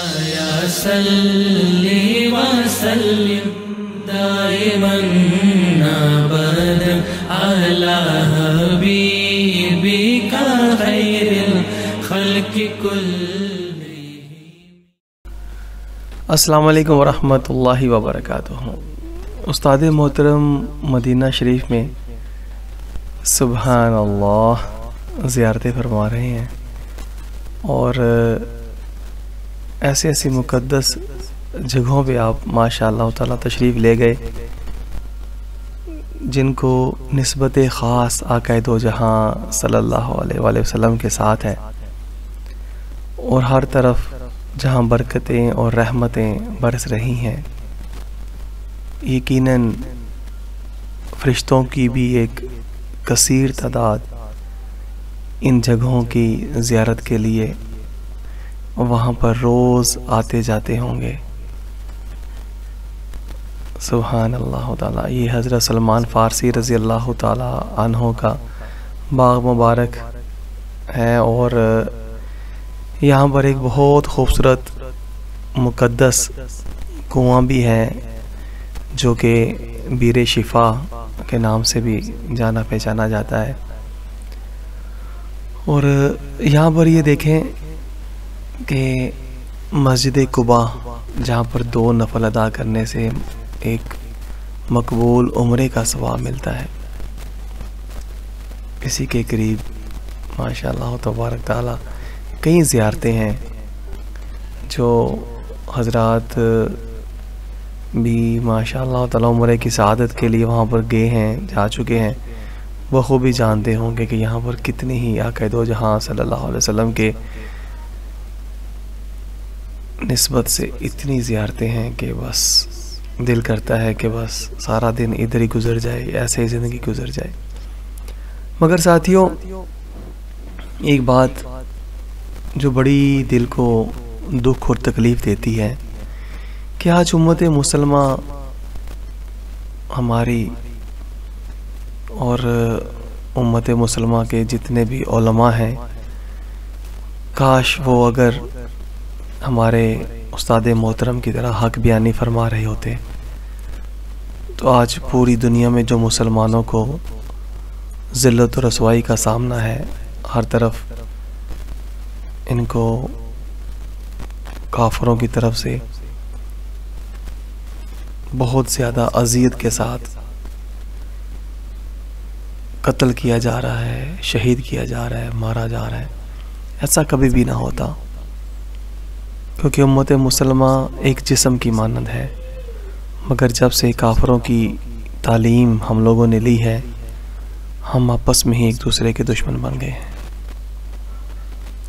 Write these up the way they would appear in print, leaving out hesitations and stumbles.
या सल्ली व सल्लिम दाइमन अबदन अला हबीबिका खैरिल खल्क़ि कुल्लिहिम। अस्सलाम वालेकुम वरहमतुल्लाहि वबरकातुहू। उस्ताद मोहतरम मदीना शरीफ में सुबहान अल्लाह ज़ियारतें फरमा रहे हैं और ऐसी ऐसी मुक़द्दस जगहों पे आप माशाअल्लाह ताला तशरीफ़ ले गए जिनको निस्बत ख़ास आक़ाए दो जहाँ सल्लल्लाहु अलैहि वसल्लम के साथ है, और हर तरफ जहाँ बरकतें और रहमतें बरस रही हैं। यकीनन फ़रिश्तों की भी एक कसीर तादाद इन जगहों की ज़ियारत के लिए वहाँ पर रोज़ आते जाते होंगे। सुभान अल्लाह ताला। ये हज़रत सलमान फ़ारसी रज़ी अल्लाह ताला अन्हो का बाग मुबारक है, और यहाँ पर एक बहुत खूबसूरत मुक़द्दस कुआं भी है जो कि बीर शिफा के नाम से भी जाना पहचाना जाता है। और यहाँ पर ये देखें कि मस्जिद कुबा जहाँ पर 2 नफल अदा करने से एक मकबूल उम्रे का सवाब मिलता है, इसी के करीब माशाअल्लाह तबारक ताला कई ज़ियारतें हैं जो हज़रात भी माशाअल्लाह ताला उम्रे की सआदत के लिए वहाँ पर गए हैं, जा चुके हैं। वह खूब भी जानते होंगे कि यहाँ पर कितनी ही आक़ाए दो जहाँ सल्लल्लाहु अलैहि वसल्लम के निस्बत से इतनी ज़ियारतें हैं कि बस दिल करता है कि बस सारा दिन इधर ही गुज़र जाए, ऐसे ही ज़िंदगी गुज़र जाए। मगर साथियों, एक बात जो बड़ी दिल को दुख और तकलीफ़ देती है कि आज उम्मत मुसलमा हमारी और उम्मत मुसलमा के जितने भी उलमा हैं, काश वो अगर हमारे उस्ताद मोहतरम की तरह हक बयानी फरमा रहे होते तो आज पूरी दुनिया में जो मुसलमानों को ज़िल्लत और रसवाई का सामना है, हर तरफ इनको काफरों की तरफ से बहुत ज़्यादा अज़ियत के साथ कत्ल किया जा रहा है, शहीद किया जा रहा है, मारा जा रहा है, ऐसा कभी भी ना होता। क्योंकि उम्मत मुसलमा एक जिस्म की मानद है, मगर जब से काफरों की तालीम हम लोगों ने ली है, हम आपस में ही एक दूसरे के दुश्मन बन गए हैं,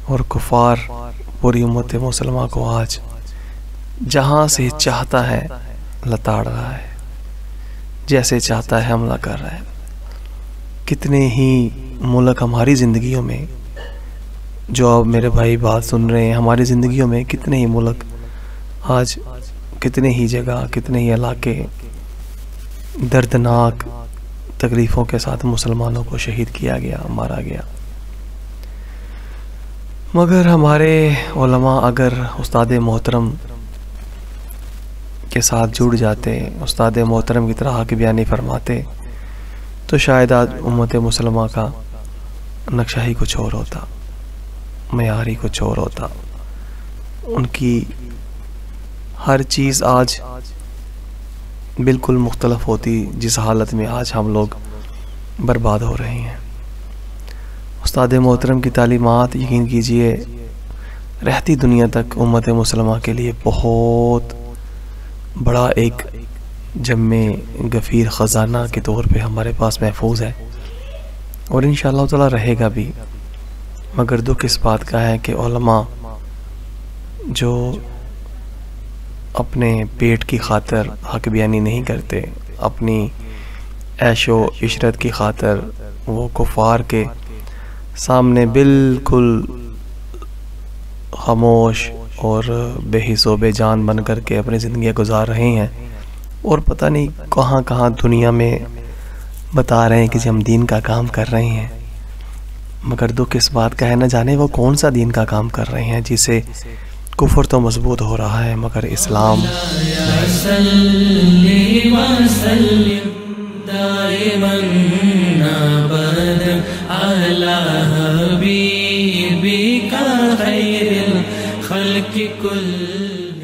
और कुफार पूरी उम्मत मुसलमा को आज जहाँ से चाहता है लताड़ रहा है, जैसे चाहता है हमला कर रहा है। कितने ही मुल्क हमारी ज़िंदगियों में, जो अब मेरे भाई बात सुन रहे हैं, हमारी ज़िंदगियों में कितने ही मुल्क आज, कितने ही जगह, कितने ही इलाके दर्दनाक तकलीफ़ों के साथ मुसलमानों को शहीद किया गया, मारा गया। मगर हमारे उलमा अगर उस्ताद मोहतरम के साथ जुड़ जाते, उस्ताद मोहतरम की तरह हक बयानी फरमाते, तो शायद आज उम्मत मुसलमा का नक्शा ही कुछ और होता, मयार ही कुछ और होता। उनकी हर चीज़ आज बिल्कुल मुख्तलफ होती, जिस हालत में आज हम लोग बर्बाद हो रहे हैं। उस्ताद मोहतरम की तालीमात यकीन कीजिए रहती दुनिया तक उम्मत मुसलमा के लिए बहुत बड़ा एक जम्मे गफ़ीर ख़जाना के तौर पे हमारे पास महफूज है, और इंशाअल्लाह ताला रहेगा भी। मगर दुख इस बात का है कि उलमा जो अपने पेट की खातर हक बयानी नहीं करते, अपनी ऐशो इशरत की खातर वो कुफार के सामने बिल्कुल खामोश और बेहिस व बेजान बन कर के अपनी ज़िंदगी गुजार रहे हैं, और पता नहीं कहाँ कहाँ दुनिया में बता रहे हैं कि हम दीन का काम कर रहे हैं। मगर दुख इस बात का है, न जाने वो कौन सा दीन का काम कर रहे हैं जिसे کفر تو مضبوط ہو رہا ہے مگر اسلام صلی وسلم دائما ابدا علی حبیبک خیر الخلق کل